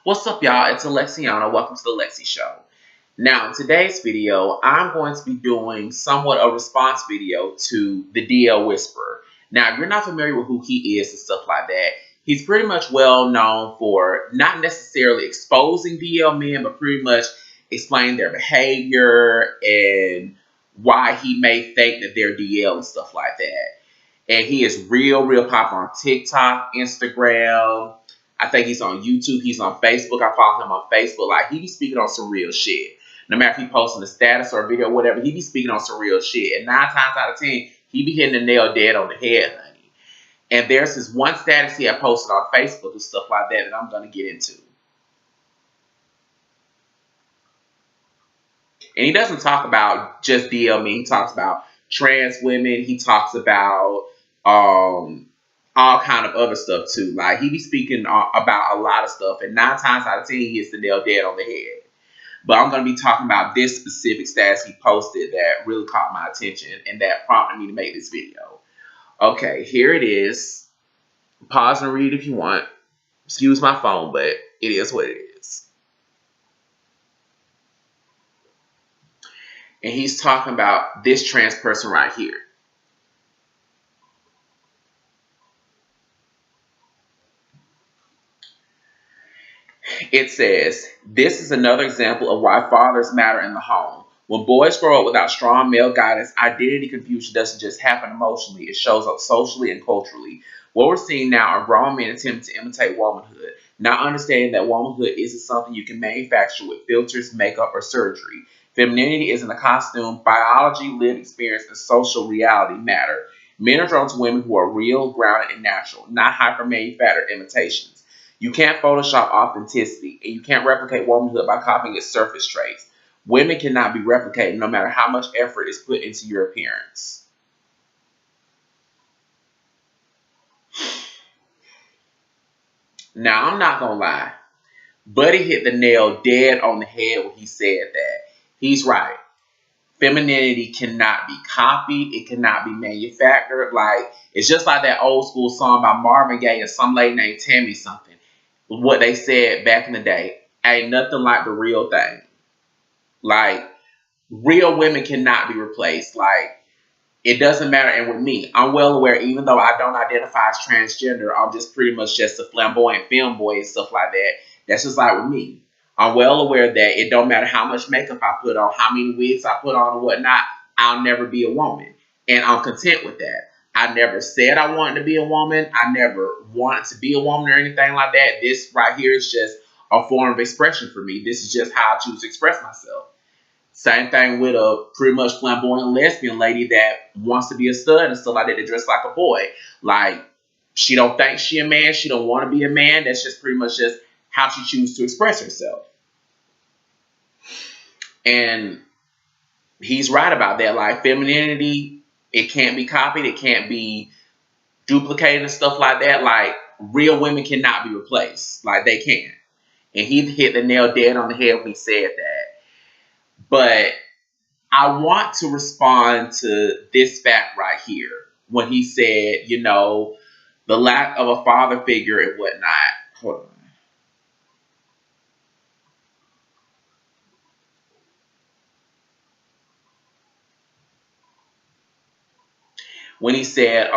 What's up, y'all? It's Alexiana. Welcome to the Lexi Show. Now, in today's video, I'm going to be doing somewhat a response video to the DL Whisperer. Now, if you're not familiar with who he is and stuff like that, he's pretty much well known for not necessarily exposing DL men, but pretty much explaining their behavior and why he may think that they're DL and stuff like that. And he is real popular on TikTok, Instagram. I think he's on YouTube. He's on Facebook. I follow him on Facebook. Like, he be speaking on some real shit. No matter if he posting a status or a video or whatever, he be speaking on some real shit. And 9 times out of 10, he be hitting the nail dead on the head, honey. And there's this one status he had posted on Facebook and stuff like that I'm going to get into. And he doesn't talk about just DL men. He talks about trans women. He talks about all kind of other stuff too. Like, he be speaking about a lot of stuff, and 9 times out of 10 he hits the nail dead on the head. But I'm going to be talking about this specific status he posted that really caught my attention and that prompted me to make this video. Okay, here it is. Pause and read if you want. Excuse my phone, but it is what it is. And he's talking about this trans person right here. It says, this is another example of why fathers matter in the home. When boys grow up without strong male guidance, identity confusion doesn't just happen emotionally, it shows up socially and culturally. What we're seeing now are grown men attempting to imitate womanhood, not understanding that womanhood isn't something you can manufacture with filters, makeup, or surgery. Femininity isn't a costume. Biology, lived experience, and social reality matter. Men are drawn to women who are real, grounded, and natural, not hyper-manufactured imitations. You can't Photoshop authenticity, and you can't replicate womanhood by copying its surface traits. Women cannot be replicated no matter how much effort is put into your appearance. Now, I'm not going to lie. Buddy hit the nail dead on the head when he said that. He's right. Femininity cannot be copied. It cannot be manufactured. Like, it's just like that old school song by Marvin Gaye and some lady named Tammy something. What they said back in the day, ain't nothing like the real thing. Like, real women cannot be replaced. Like, it doesn't matter. And with me, I'm well aware, even though I don't identify as transgender, I'm just pretty much just a flamboyant film boy and stuff like that. That's just like with me. I'm well aware that it don't matter how much makeup I put on, how many wigs I put on and whatnot, I'll never be a woman. And I'm content with that. I never said I wanted to be a woman. I never wanted to be a woman or anything like that. This right here is just a form of expression for me. This is just how I choose to express myself. Same thing with a pretty much flamboyant lesbian lady that wants to be a stud and stuff like that, to dress like a boy. Like, she don't think she a man. She don't want to be a man. That's just pretty much just how she chooses to express herself. And he's right about that. Like, femininity, it can't be copied. It can't be duplicated and stuff like that. Like, real women cannot be replaced. Like, they can't. And he hit the nail dead on the head when he said that. But I want to respond to this fact right here when he said, you know, the lack of a father figure and whatnot. Hold on. When he said,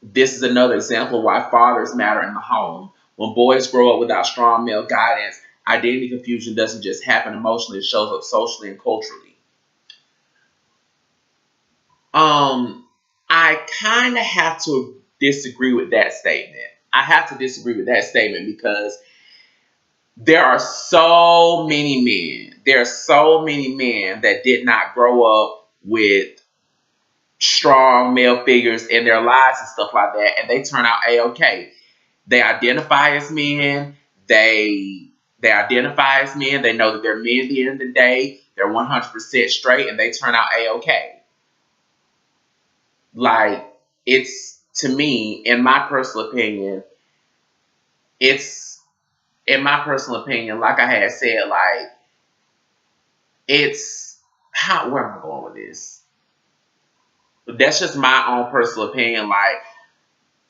this is another example of why fathers matter in the home. When boys grow up without strong male guidance, identity confusion doesn't just happen emotionally, it shows up socially and culturally. I kind of have to disagree with that statement. I have to disagree with that statement because there are so many men. There are so many men that did not grow up with strong male figures in their lives and stuff like that, and they turn out A-okay. They identify as men. They identify as men. They know that they're men at the end of the day. They're 100% straight, and they turn out A-okay. Like, it's, to me, in my personal opinion, like I had said, like, it's, where am I going with this? That's just my own personal opinion. Like,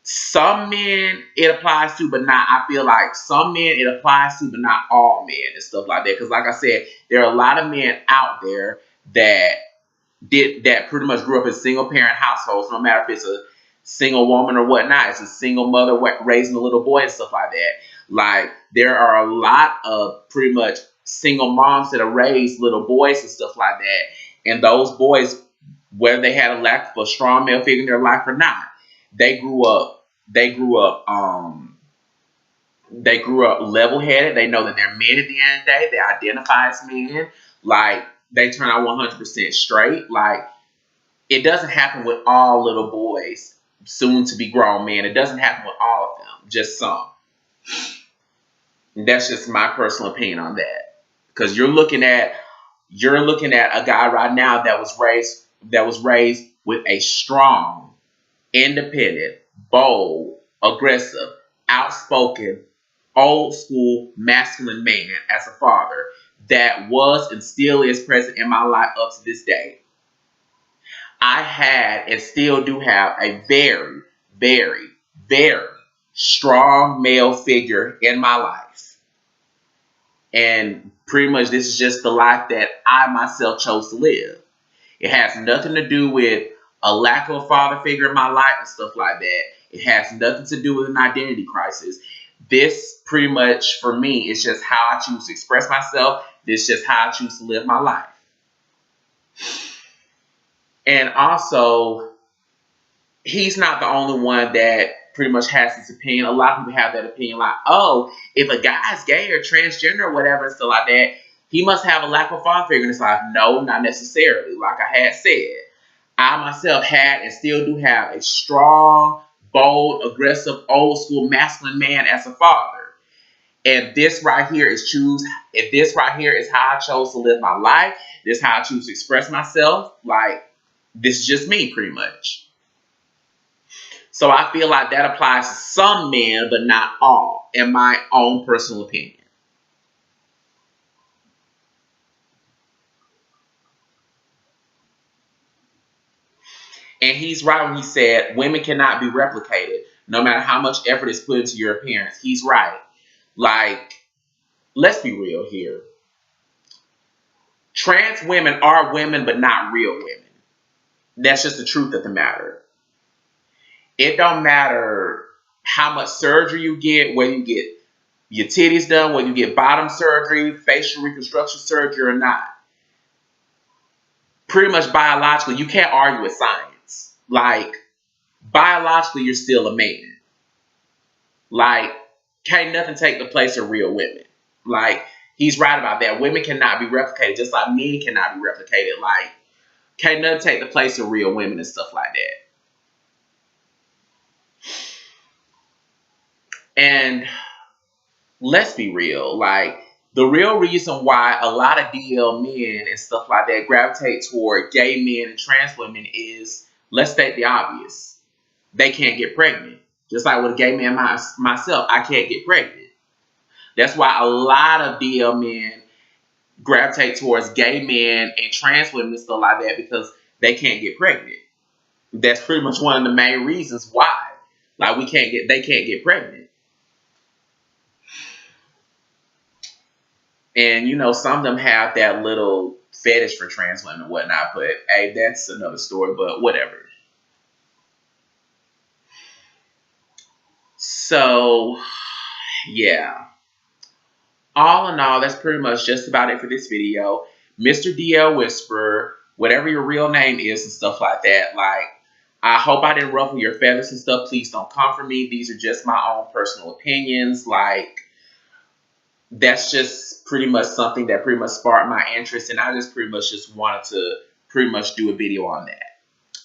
Some men it applies to, but not. I feel like some men it applies to, but not all men and stuff like that. Because, like I said, there are a lot of men out there that pretty much grew up in single parent households. No matter if it's a single woman or whatnot, it's a single mother raising a little boy and stuff like that. Like there are a lot of pretty much single moms that have raised little boys and stuff like that. And those boys, whether they had a lack of a strong male figure in their life or not, they grew up. They grew up level-headed. They know that they're men at the end of the day. They identify as men. Like they turn out 100% straight. Like it doesn't happen with all little boys, soon to be grown men. It doesn't happen with all of them. Just some. That's just my personal opinion on that. Because you're looking at a guy right now that was raised with a strong, independent, bold, aggressive, outspoken, old school, masculine man as a father that was and still is present in my life up to this day. I had and still do have a very, very, very strong male figure in my life. And pretty much this is just the life that I myself chose to live. It has nothing to do with a lack of a father figure in my life and stuff like that. It has nothing to do with an identity crisis. This pretty much for me is just how I choose to express myself. This is just how I choose to live my life. And also, he's not the only one that pretty much has this opinion. A lot of people have that opinion like, oh, if a guy's gay or transgender or whatever and stuff like that, he must have a lack of father figure in his life. No, not necessarily. Like I had said, I myself had and still do have a strong, bold, aggressive, old school masculine man as a father. And this right here is how I chose to live my life. This is how I choose to express myself. Like, this is just me pretty much. So I feel like that applies to some men, but not all, in my own personal opinion. And he's right when he said women cannot be replicated, no matter how much effort is put into your appearance. He's right. Like, let's be real here. Trans women are women, but not real women. That's just the truth of the matter. It don't matter how much surgery you get, whether you get your titties done, whether you get bottom surgery, facial reconstruction surgery or not. Pretty much biologically, you can't argue with science. Like, biologically, you're still a man. Like, can't nothing take the place of real women. Like, he's right about that. Women cannot be replicated, just like men cannot be replicated. Like, can't nothing take the place of real women and stuff like that. And let's be real. Like, the real reason why a lot of DL men and stuff like that gravitate toward gay men and trans women is, let's state the obvious. They can't get pregnant. Just like with a gay man myself, I can't get pregnant. That's why a lot of DL men gravitate towards gay men and trans women and stuff like that, because they can't get pregnant. That's pretty much one of the main reasons why. Like they can't get pregnant. And some of them have that little fetish for trans women and whatnot, but hey, that's another story, but whatever. So yeah. All in all, that's pretty much just about it for this video. Mr. DL Whisperer, whatever your real name is and stuff like that, like, I hope I didn't ruffle your feathers and stuff. Please don't come for me. These are just my own personal opinions. Like, that's just pretty much something that pretty much sparked my interest, and I just pretty much just wanted to pretty much do a video on that.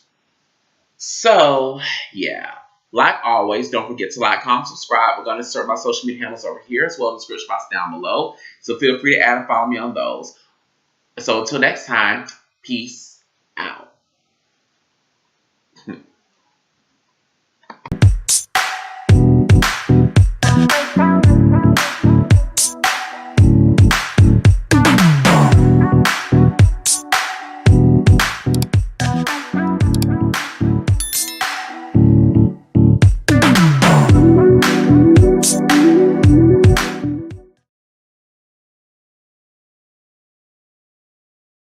So, yeah. Like always, don't forget to like, comment, subscribe. We're going to insert my social media handles over here as well as the description box down below. So feel free to add and follow me on those. So until next time, peace out.